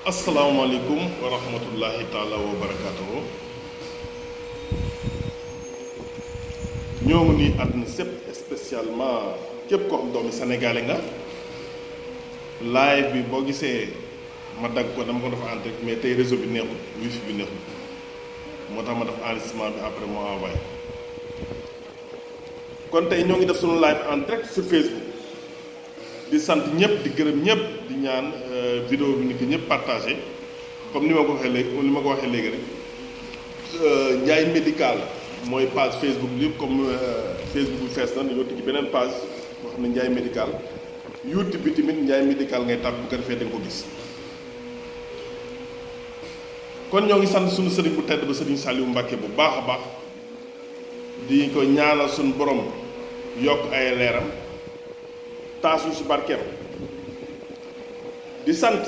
asalaamaaleykum wa rahmatullahi taala wa barakaatuhu ñoo ngi nii àdduna sépp spécialement képp koo xam doomi sénégalais nga live bi boo gisee ma dagg ko dama ko def en direct mais tey réseau bi neexul wifi bi neexul moo tax ma def enregistrement bi après moo envoyé kon tey ñoo ngi def suñu live en direct sur Facebook di sant ñëpp di gërëm ñëpp di ñaan vidéo bi ni ko ñëpp partagé comme ni ma ko waxee léegi rek Ndiaye Médical mooy page Facebook bi comme Facebook bi fees na dañoo tijji beneen page boo xam ne Ndiaye Médical YouTube bi tamit Ndiaye Médical ngay tàpp bu ko defee da nga ko gis. kon ñoo ngi sant suñu sëriñ bu tedd ba sëriñ Saliou Mbacké bu baax a baax di ko ñaanal suñu borom yokk ay leeram taasu si barkeem di sant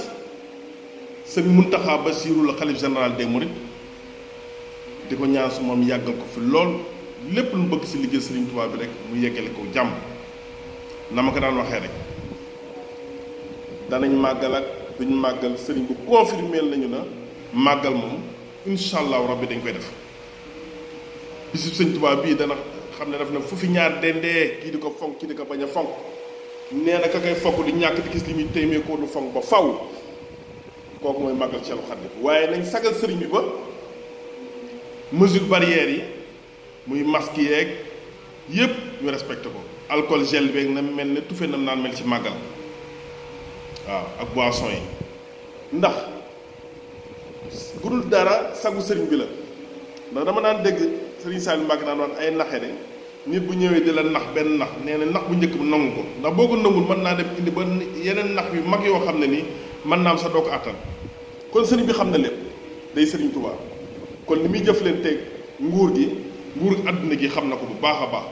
sëñ Mountakha Bassirou la xalif général des Mourides di ko ñaan su moom yàggal ko fi lool lépp lu mu bëgg si liggéey sëriñ Touba bi rek mu yeggale ko jàmm na ma ko daan waxee rek danañ màggal ak duñ màggal sëriñ bu confirmé nañu na màggal moom incha allahu rabbi dañ koy def bisu sëñ Touba bii dana xam ne daf na fu fi ñaar dendee kii di ko fonk kii di ko bañ a fonk nee na ka koy fokk di ñàkk di gis li muy téemee koo du fonk ba faw kooku mooy màggal Seexul Xadiim waaye nañ sagal sëriñ bi ba mesure barrières yi muy masque yeeg yëpp ñu respecté ko alcool gel beeg na mel ne tufe nam naan mel ci màggal waaw ak boisson yi ndax bu dul dara sagu sëriñ bi la ndax dama daan dégg sëriñ Saliou Mbacké daan wax ay naxe de nit bu ñëwee di la nax benn nax nee na nax bu njëkk bi nangu ko ndax boo ko nangul mën naa dem indi ba yeneen nax yu mag yoo xam ne nii mën naa am sa doo ko àttan kon sëriñ bi xam na lépp day sëriñ Touba kon li muy jëf leen teg nguur àdduna gi xam na ko bu baax a baax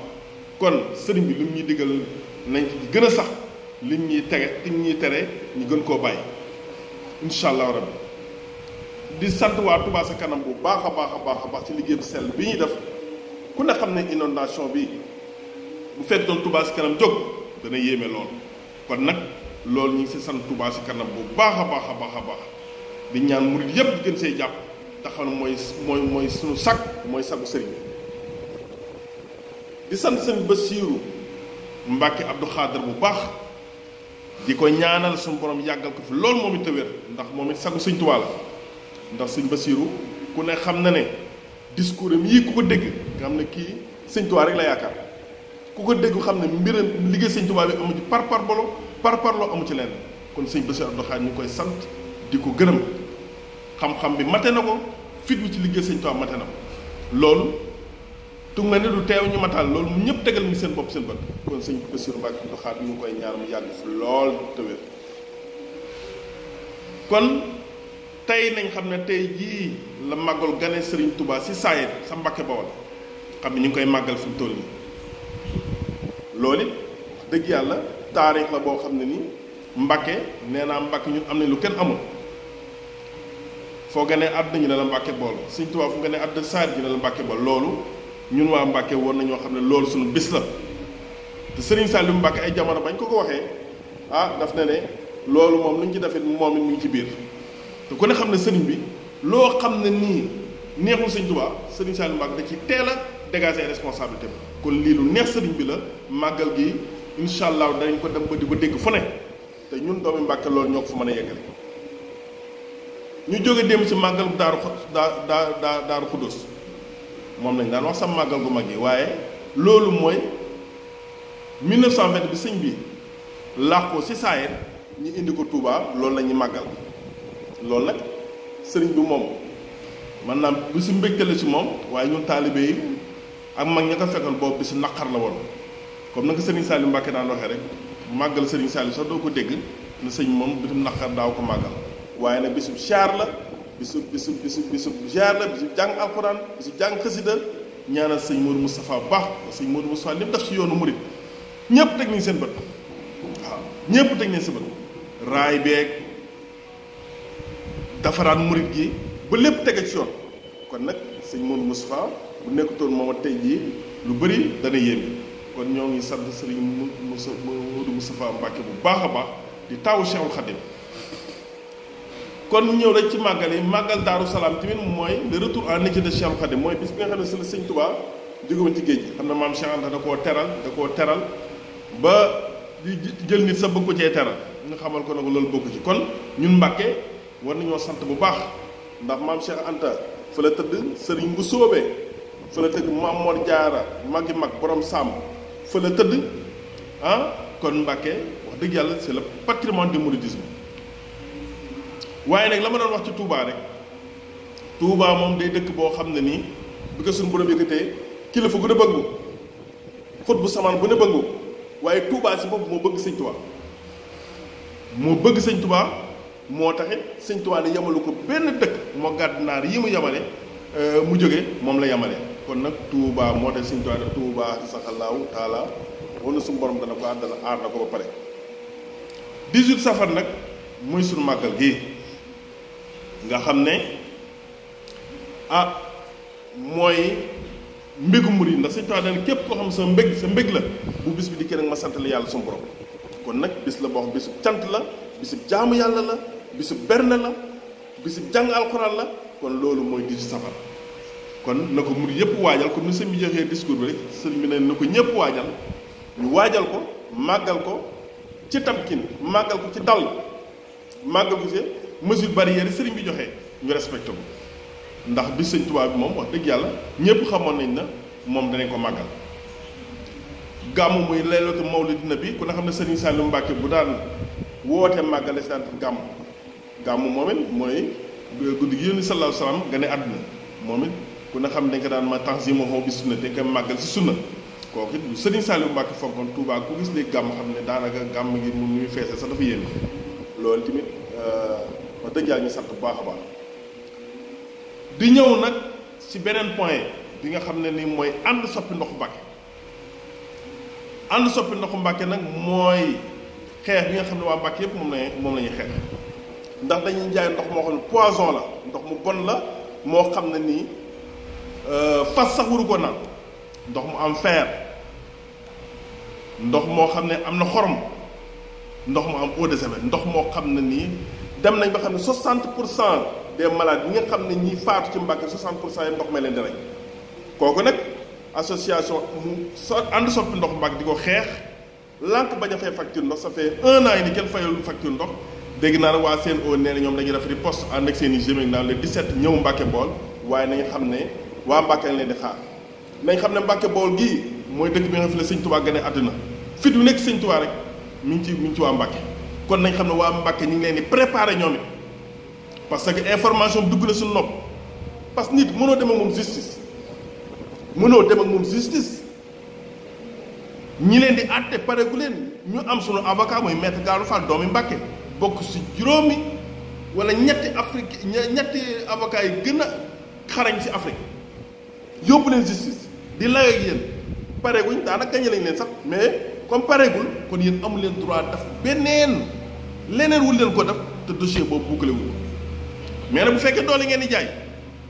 kon sëriñ bi lim ñuy digal nañ ci gën a sax lim ñuy tere ñu gën koo bàyyi incha allah rabbi di sant waa Touba sa kanam bu baax a baax a baax a baax ci liggéey bu sell bi ñuy def ku ne xam ne inondation bi bu fekkoon Touba si kanam jóg dana yéeme lool kon nag loolu ñu ngi si sant Touba si kanam bu baax a baax a baax a baax di ñaan murid yépp di gën see jàpp te xam ne mooy suñu sag mooy sagu sëriñ di sant sëñ Bassirou Mbacké Abdou Khadre bu baax di ko ñaanal suñu borom yàggal ko fi loolu moom it te wér ndax moom it sagu sëñ Touba la ndax sëñ Bassirou ku ne xam na ne discours am yii ku ko dégg nga xam ne kii sëñ Touba rek la yaakaar ku ko dégg xam ne mbiram liggéey sëñ Touba bi amu ci parparloo amu ci leen kon sëñ Bassirou Abdou Khadre ñu koy sant di ko gërëm xam-xam bi mate na ko fit bi ci liggéey sëñ Touba mate na ko loolu tug na ne du teew ñu matal loolu mu ñëpp tegal ñu seen bopp seen bët kon sëñ Bassirou Mbacké Abdou Khadre ñu ngi koy ñaan mu yàgg fi lool te wér kon tey nañ xam ne tey jii la màggal gane Serigne Touba si saayet sa Mbacké Bawol xam ne ñu ngi koy màggal fi mu toll nii loolu it dëgg yàlla taarix la boo xam ne ni Mbacké nee naa Mbacké ñun am nañ lu kenn amul foo ganee àdduna ñu ne la Mbacké Bawol Serigne Touba fu ganee àdduna saayet ñu ne la Mbacké Bawol loolu ñun waa Mbacké woon na ñoo xam ne loolu suñu bis la te Serigne Saliou Mbacké ay jamono bañ ko waxee daf ne ne loolu moom lu ñu ci defee moom it mu ngi ci biir. te ku ne xam ne sëriñ bi loo xam ne nii neexul sëñ Touba sëriñ Saliou Mbacké da ci teel a dégager ay responsabilité bi kon lii lu neex sëriñ bi la màggal gi incha allah danañ ko dem ba di ko dégg fu ne te ñun doomi Mbacké loolu ñoo ko fa mën a yeggale ñu jóge dem ci màggal bu daaru Xuddoos moom lañ daan wax sa màggal gu mag yi waaye loolu mooy 1920 bi sëñ bi làqoo si saayet ñu indi ko Touba loolu la ñuy màggal loolu nag sëriñ bi moom man naam bisu mbégte la ci moom waaye ñun taalibe yi ak mag ña ko fekkoon boobu bisu naqar la woon comme na ko sëriñ Saliou Mbacké daan waxee rek màggal sëriñ Saliou sax doo ko dégg ne sëñ moom bisu naqar daaw ko màggal waaye nag bisu siyaar la bisu siyaar la bisu jàng alxuraan bisu jàng xasida ñaanal sëñ Modou Moustapha baax sëñ Modou Moustapha li mu def ci yoonu murit ñëpp teg nañ seen bët waaw ñëpp teg nañ seen bët raay beeg defaraat murit gi ba lépp tege ci yoon kon nag sëñ Modou Moustapha bu nekkutoon moom tey jii lu bëri dana yéeme kon ñoo ngi sant sëriñ Modou Moustapha Mbacké bu baax a baax di taawu Cheikhul Khadim kon ñu ñëw rek ci màggal yi màggal Daaru Salaam tamit mooy le retour en équipe de Cheikh Khadim mooy bis bi nga xam ne si la sëñ Touba jógewoon ci géej gi xam ne maam Cheikh Anta da koo teral ba di jël nit sa bëgg ko cee teral nga xamal ko nag loolu bokku ci kon ñun Mbàkke war nañoo sant bu baax ndax maam Cheikh Anta fa la tëdd sëriñ bu soobee fa la tëdd Maam Mor Jaara magi mag borom sàmm fa la tëdd kon Mbàkke wax dëgg yàlla c'est le patrimoine du mouridisme waaye nag la ma doon wax ci Touba rek Touba moom day dëkk boo xam ne nii bi ko suñu borom yëkkatee kilifa gu ne bëggu xut bu samaan bu ne bëggu waaye Touba si bopp moo bëgg sëñ Touba moo taxit sëñ Touba ne yamalu ko benn dëkk moo gàdd naar yi mu yamale mu jóge moom la yamale kon nag Touba moo tax sëñ Touba def Touba saxalaahu taala war na suñu borom dana ko àddana aar na ko ba pare 18 safar nag muy suñu màggal gi nga xam ne mooy mbégu murid ndax sëñ Touba dana képp koo xam sa mbég la bu bis bi di kenn ma sant la yàlla suñu borom kon nag bis la boo xam bisub cant la bisub jaamu yàlla la bisub berne la bisub jàng alxuraan la kon loolu mooy 18 safar kon na ko murid yëpp waajal comme ni sëñ bi joxee discours bi rek sëñ bi ne na ko ñëpp waajal ñu waajal ko màggal ko ci tamkin màggal ko ci dal màggal ko ci mesure barrière yi sëriñ bi joxee ñu respecté ko ndax bi sëñ Tuubaa bi moom wax dëgg yàlla ñëpp xamoon nañ na moom danañ ko màggal gàmmu muy laylatu mawlidi nabi ku ne xam ne sëriñ Saliou Mbacke bu daan woote màggal la si daan gàmmu moom it mooy guddi gi Yonent sallallahu alayhi wa sallam nga ne àdduna moom it ku ne xam ne dañ ko daan ma tanzimuhu bi sunna te koy màggal si sunna kooku it sëriñ Saliou Mbacke fonkoon Touba ku gis léegi gàmm xam ne daanaka gàmm gi mu muy feese sax dafa yéeme loolu tamit wax dëgg yàlla ñu sant bu baax a baax di ñëw nag ci beneen point bi nga xam ne ni mooy ànd soppi ndoxu Mbàkke ànd soppi ndoxu Mbàkke nag mooy xeex bi nga xam ne waa Mbàkke yëpp moom la ñuy xeex ndax dañuy jaay ndox moo xam ne poison la ndox mu bon la moo xam ne nii fas sax waru ko naan ndox mu am fer ndox moo xam ne am na xorom ndox mu am eau de javel ndox moo xam ne nii dem nañ ba xam ne 60% des malades yi nga xam ne ñi faatu ci Mbàkke 60% yi ndox may leen di rey kooku nag association mu ànd soppi ndox Mbàkke di ko xeex lànk bañ a fay facture ndox ça fait 1 an yi ni kenn fayal facture ndox dégg naa ne waa CNO nee na ñoom dañuy def riposte ànd ak seen i gémé naan le 17 ñëw Mbàkke Bool waaye nañ xam ne waa Mbàkke lañ leen di xaar nañ xam ne Mbàkke Bool gii mooy dëkk bi nga xam ne sëñ Tuubaa gane àdduna fit wu nekk sëñ Tuubaa rek mi ngi ci waa Mbàkke kon nañ xam ne waa Mbàkke ñu ngi leen di préparé ñoom it parce que information bi dugg na suñu nopp parce que nit mënoo dem ak moom justice ñi leen di àtte pare gu leen ñu am suñu avocat mooy maître Gaalu Fall doomi Mbàkke bokk si juróomi wala ñetti avocat yi gën a xarañ si Afrique yóbbu leen justice di layoo ak yéen pare guñ daanaka gañe lañ leen sax mais comme pareegul kon yéen amu leen droit daf leneen wul leen ko def te dossier boobu bouclé wul mais nag bu fekkee doole ngeen di jaay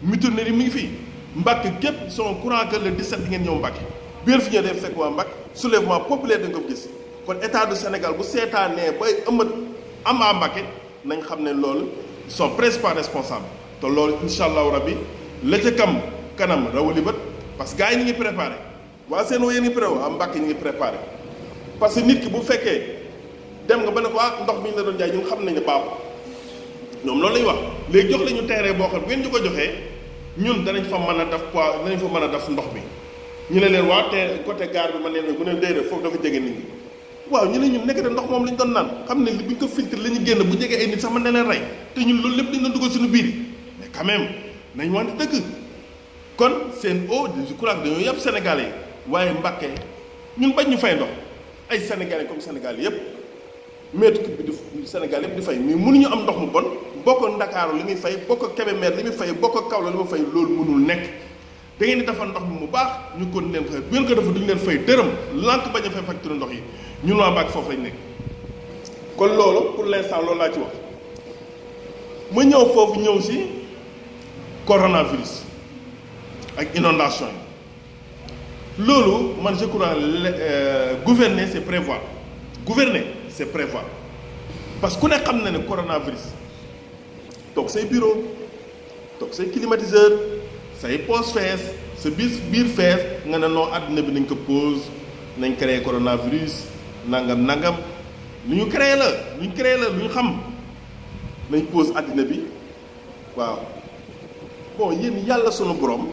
mutinerie mi ngi fii Mbàkke gépp sont courant que le 17 di ngeen ñëw Mbàkke bi ngeen fi ñëw def fekk waa Mbàkke soulèvement populaire da nga ko gis kon état du Sénégal bu seetaanee bay am à Mbàkke nañ xam ne loolu sont principaux responsables te loolu incha allahu rabbi la ca kanam rawali bët parce que gars yi ñu ngi préparé waa seen yéen ngi préparé waa Mbàkke ñu ngi préparé parce que nit ki bu fekkee dem nga ba ne ko ndox mi ñu la doon jaay ñun xam nañ ne baaxul ñoom loolu la ñuy wax léegi jox la ñu terrain boo xam bu ngeen ñu ko joxee ñun danañ fa mën a def poids danañ fa mën a def ndox mi ñu ne leen waaw te côté gare bi man leen mu ne déedéet foofu dafa jege nit ñi waaw ñu ne ñun nekk de ndox moom la ñu doon naan xam ne bu ñu ko filtre la ñu génn bu jegee ay nit sax mën na leen rey te ñun loolu lépp dañu doon dugal suñu biir mais quand même nañ wante dëgg kon seen eau je crois que dañoo yàpp Sénégalais yi waaye Mbàkke ñun bañ ñu fay ndox ay Sénégalais comme Sénégal yëpp mètre cube bi di Sénégal yëpp di fay mais mënuñu am ndox mu bon bokk Ndakaaru li muy fay bokk Kébémer li muy fay bokk Kaolack li muy fay loolu mënul nekk da ngeen di defal ndox mi mu baax ñu kon leen fay bu ngeen ko defal duñu leen fay dërëm lànk bañ a fay facture ndox yi ñun waa Mbàkke foofu lañ nekk kon loolu pour l'instant loolu laa ci wax ma ñëw foofu ñëw si coronavirus ak inondation yi loolu man je crois gouverner c'est prévoir gouverner c'est prévoir parce que ku ne xam na ne coronavirus toog say bureau toog say climatiseur say poche fees sa biir fees nga ne non àddina bi nañ ko pause nañ créé coronavirus nangam lu ñu créé la lu ñu xam nañ pause àddina bi waaw bon yéen yàlla sunu borom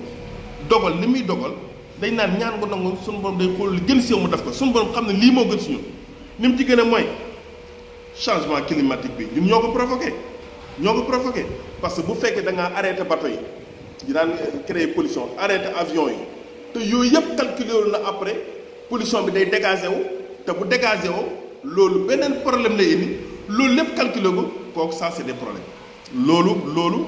dogal li muy dogal dañ naan ñaan ko nangu sunu borom day xool li gën si yow mu def ko sunu borom xam ne lii moo gën si ñun ni mu ci gën a mooy changement climatique bi ñun ñoo ko provoqué parce que bu fekkee da ngaa arrêté bateau yi di daan créer pollution arrêté avion yi te yooyu yëpp calculé wu na après pollution bi day dégagé wu te bu dégagé wu loolu beneen problème lay indi loolu lépp calculé ko kooku ça c'est des problèmes loolu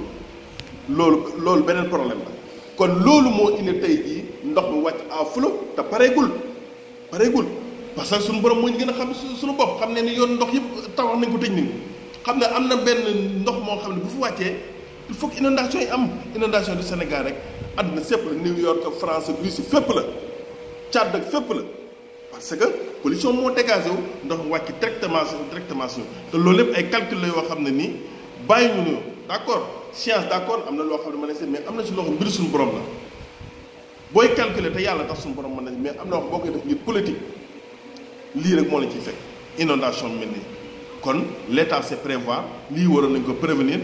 beneen problème la kon loolu moo indi tey jii ndox mi wàcc à flot te pareegul parce que suñu borom moo ñu gën a xam suñu bopp xam ne ni yoon ndox yëpp tawax nañ ko tëj nañ ko xam ne am na benn ndox moo xam ne bu fi wàccee il faut que inondation yi am inondation du Sénégal rek àdduna sépp la New York France Russie fépp la Tchad ak fépp la parce que pollution moo dégagé wu ndox mu wàcc directement si te loolu lépp ay calcul la yoo xam ne nii bàyyi ñu ne d'accord science d'accord am na loo xam ne mën na si mais am na si loo xam mbir suñu borom la booy calculer te yàlla tax suñu borom mën na mais am na wax boo koy def ngir politique lii rek moo la ciy fekk inondation mel nii kon l'état c'est prévoir lii waroon nañ ko prévenir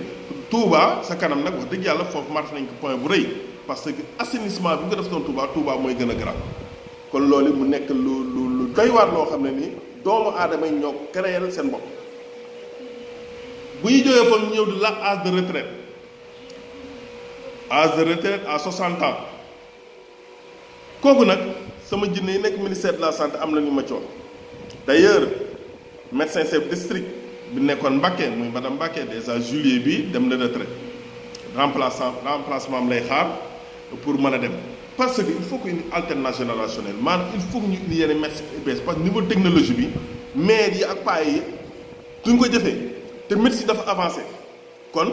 Touba sa kanam nag wax dëgg yàlla foofu marqué nañ ko point bu rëy parce que assainissement bi nga def doon Touba mooy gën a garaaw kon loolu mu nekk lu doy waar loo xam ne nii doomu aadama yi ñoo créé seen bopp bu ñu jógee fa ñëw di la âge de retraite à 60 ans kooku nag sama jinne yi nekk ministère de la santé am na ñu ma coow d'ailleurs médecin chef district bi nekkoon Mbacké muy madame Mbacké déjà juillet bi dem na retraite remplacement am lay xaar pour mën a dem parce que il faut que une alternance générationnelle maanaam il faut que ñu indi yenn médecin bees parce que niveau technologie bi maire yi ak paa yi duñ ko jëfee te médecine dafa avancé kon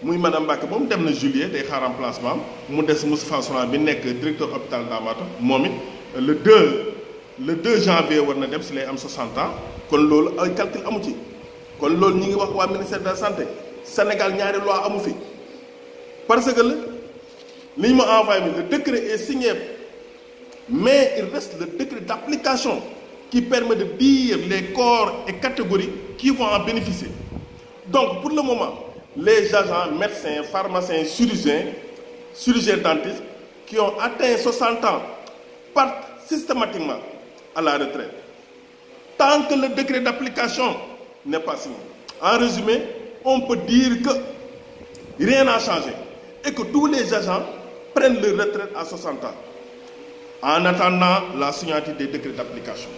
muy madame Mbacké moom dem na juillet day xaar remplacement am mu des Moustapha Sourang bi nekk directeur hôpital Ndamatou moom it le 2 janvier war na dem si lay am 60 ans kon loolu ay calcul amu ci kon loolu ñi ngi wax waa ministère de la santé Sénégal ñaari loi amu fi parce que li ñu ma envoyé le décret est signé mais il reste le décret d'application qui permet de dire les corps et catégories qui vont en bénéficier donc pour le moment les agents médecins pharmaciens chirurgiens dentistes qui ont atteint 60 ans partent systématiquement à la retraite tant que le décret d'application n'est pas signé. En résumé, on peut dire que rien n'a changé et que tous les agents prennent leur retraite à 60 ans en attendant la signature des décrets d'application.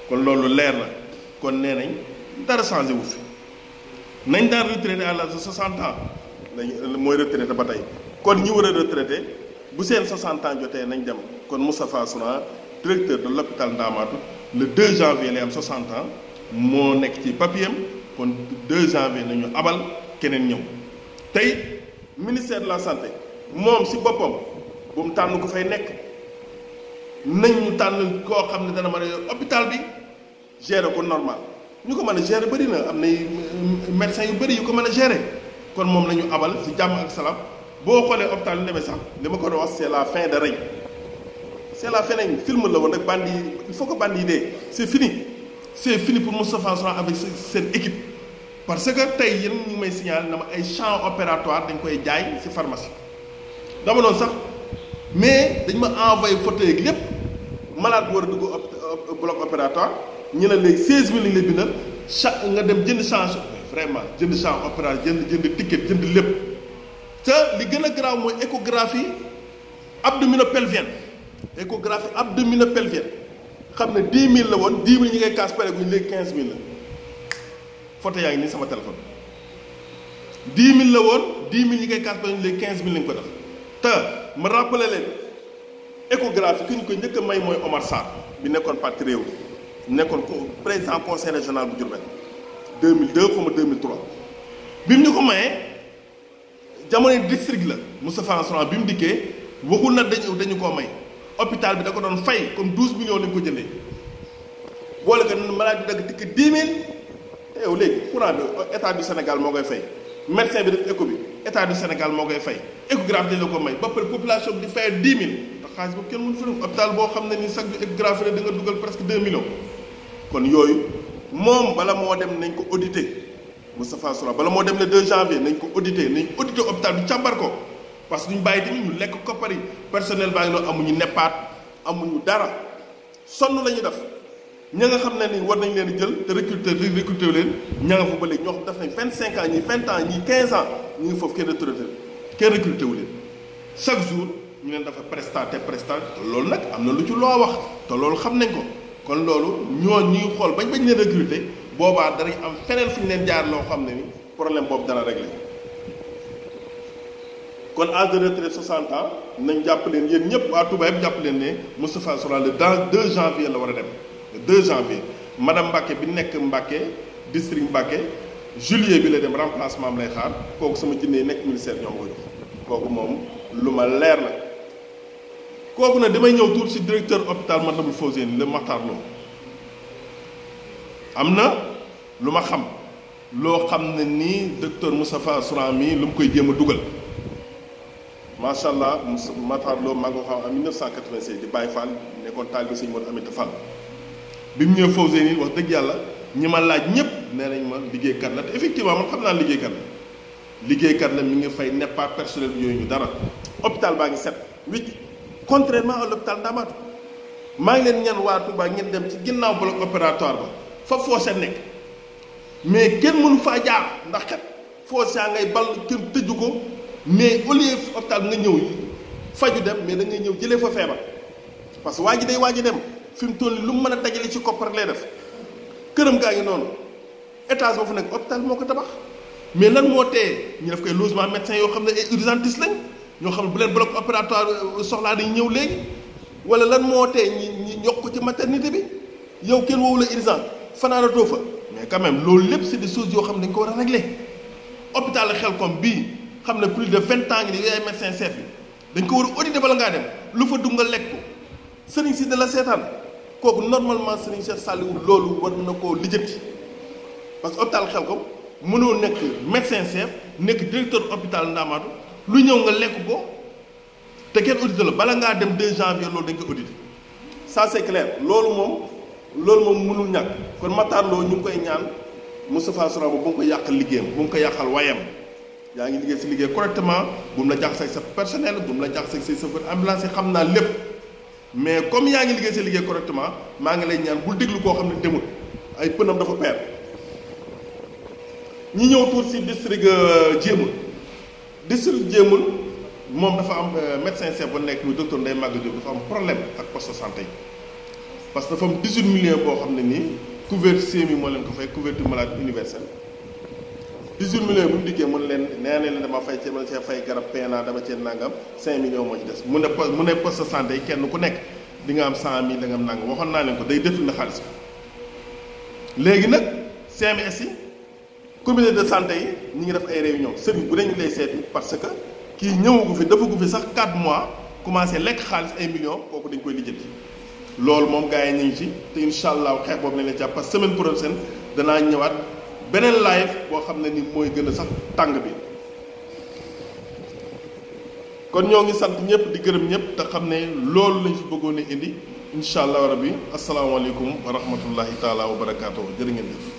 kon loolu leer na kon nee nañ dara changé wu fi nañ daan retraité à l'âge de 60 ans mooy retraité ba tey kon ñi war a retraité bu seen 60 ans jotee nañ dem kon Moustapha Sourang directeur de l'hôpital Ndamatou le 2 janvier lay am 60 ans moo nekk ci papier am kon 2 janvier nañu abal keneen ñëw tey ministère de la santé moom si boppam bu mu tànn ko fay nekk nañ ñu tànn koo xam ne dana mën a yor hôpital bi gérer ko normal ñu ko mën a gérer bëri na am na médecins yu bëri yu ko mën a gérer kon moom la ñu abal si jàmm ak salaam boo xoolee hôpital yu demee sax li ma ko doon wax c'est la fin de règne c'est la fin de film la woon rek bandi yi il faut que bandi yi dee c'est fini pour Moustapha Sourang avec seen équipe parce que tey yéen ñu may signaler na ma ay champ opératoire dañ koy jaay ci pharmacie dama doon sax mais dañ ma envoyé photo yeeg lépp malade bu war a dugg bloc opératoire ñu ne léegi 16000 lañ lay bindal nga dem jënd change vraiment jënd champ opératoire jënd ticket jënd lépp te li gën a grave mooy échographie abdominopelvienne xam ne 10 000 la woon 10 000 ñi ngay kaas pare guñ léegi 15 000 la photo yaa ngi nii sama téléphone 10 000 la woon 10 000 ñi ngay kaas pare guñ léegi 15 000 lañ ko def te ma rappelé leen échographie ki ñu ko njëkk a may mooy Omar Sarr bi nekkoon parti réew nekkoon président conseil régional bu Diourbel 2002 comme 2003 bi mu ñu ko mayee jamono district la Moustapha Sourang bi mu dikkee waxul na dañu koo may hôpital bi da ko doon fay comme 12 millions lañ ko jëndee boole ko malade bi dagg tikk 10 000 te yow léegi courant bi état du Sénégal moo koy fay médecin bi def écho bi état du Sénégal moo koy fay échographie dañ la ko may ba pare population bi di fay 10 000 te xaalis boobu kenn mënu fi def hôpital boo xam ne ni chaque jour échographie la da nga dugal presque 2 millions kon yooyu moom bala moo dem nañ ko audité Moustapha Sourang bala moo dem le 2 janvier nañ ko audité hôpital bi càmbar ko parce que duñ bàyyi tamit ñu lekk koppar yi personnel baa ngi noonu amuñu neppaat amuñu dara sonn la ñu def ña nga xam ne ni war nañ leen di jël te recruter leen ña nga fa ba léegi ñoo xam def nañ 25 ans ñii 20 ans ñii 15 ans ñu ngi foofu kenn recruté wu leen chaque jour ñu leen dafa prestat loolu nag am na lu ci loo wax te loolu xam nañ ko kon loolu ñuy xool bañ leen recruter boobaa danañ am feneen fu ñu leen jaar loo xam ne ni problème boobu dana réglé kon âge de retraite 60 ans nañ jàpp leen yéen ñëpp waa Touba yëpp jàpp leen ne Moustapha Sourang le 2 janvier la war a dem le 2 janvier madame Mbacke bi nekk Mbacke district Mbacke juillet bi la dem remplacement am lay xaar kooku sama jinne nekk ministère ñoom ko jox kooku moom lu ma leer la kooku nag damay ñëw tuuti si directeur hôpital Matlaboul Fawzeyni le Makhtar Lo am na lu ma xam loo xam ne nii docteur Moustapha Sourang mi lu mu koy jéem a dugal macha allah Makhtar Lo maa ngi ko xam en 1996 di Baye Fall nekkoon taalibe Sëñ Modou Aminta Fall bi mu ñëw Fawzeyni wax dëgg yàlla ñi ma laaj ñëpp nee nañ ma liggéeykat la te effectivement man xam naa liggéeykat la mi ngi fay n'est pas personnel yooyu ñu dara hôpital baa ngi set wicc contrairement à l'hôpital Ndamatou maa ngi leen ñaan waa Touba ngeen dem ci ginnaaw bloc opératoire ba fa fossé nekk mais kenn mënu faa jaar ndax kat fossé ngay ball kenn tëju ko mais au lieu hôpital nga ñëw faju dem mais da ngay ñëw jëlee fa feebar parce que waa ji day waaj a dem fi mu toll lu mu mën a dajale ci koppar lay def këram gaa ngi noonu étage boo fa nekk hôpital moo ko tabax mais lan moo tee ñu def koy logement médecin yoo xam ne ay urgentistes lañ ñoo xam ne bu leen bloc opératoire soxlaa dañ ñëw léegi wala lan moo tee ñi yokk ko ci maternité bi yow kenn woowu la urgence fanaanatoo fa mais quand même loolu lépp c'est des choses yoo xam ne dañ ko war a régler hôpital Xelcom bii xam ne plus de 20 ans ngi ni yaay médecin chef bi dañ ko war a auditer bala ngaa dem lu fa dugg nga lekk ko sëriñ si da la seetaan kooku normalement sëriñ Cheikh Saliou loolu war na koo lijjanti parce que hôpital Xelcom mënoo nekk médecin chef nekk directeur hôpital Ndamatou lu ñëw nga lekk ko te kenn audité la bala ngaa dem 2 janvier loolu dañ ko audité ça c'est clair loolu moom mënul ñàkk kon Makhtar Lo ñu ngi koy ñaan Moustapha Sourang bu mu ko yàqal liggéeyam bu mu ko yàqal wayam yaa ngi liggéey si liggéey correctement bu mu la jaxasee sa personnel bu mu la jaxasee say chauffeur ambulance yi xam naa lépp mais comme yaa ngi liggéey sa liggéey correctement maa ngi lay ñaan bul déglu koo xam ne demul ay pënam dafa peer ñi ñëw tuur si district Jéemul moom dafa am médecin chef bu nekk muy docteur Ndeye Maguette Diop dafa am problème ak poste de santé yi parce que dafa am 18 millions boo xam ne nii couverture CMU moo leen ko fay couverture maladie universelle 18 millions bu mu dikkee mun leen nee leen dama fay ci dama cee fay garab PNA dama cee nangam 5 millions moo ci des mu ne poste de santé yi kenn ku nekk di nga am 100 000 da nga am nangam waxoon naa leen ko day détourné xaalis bi léegi nag CMS yi comité de santé yi ñi ngi def ay réunion sëriñ bu ne ñu lay seeti parce que kii ñëwagu fi defagu fi sax 4 mois commencé lekk xaalis ay millions kooku dañ koy lijjanti loolu moom gars yi ñu ngi ci te incha allah xeex boobu nañ la jàpp parce que semaine prochaine danaa ñëwaat beneen live boo xam ne ni mooy gën a sax tàng bi kon ñoo ngi sant ñëpp di gërëm ñëpp te xam ne loolu lañ fi bëggoon a indi incha allah rabbi asalaamaaleykum wa rahmatullahi taala wa barakaatu jërë ngeen jëf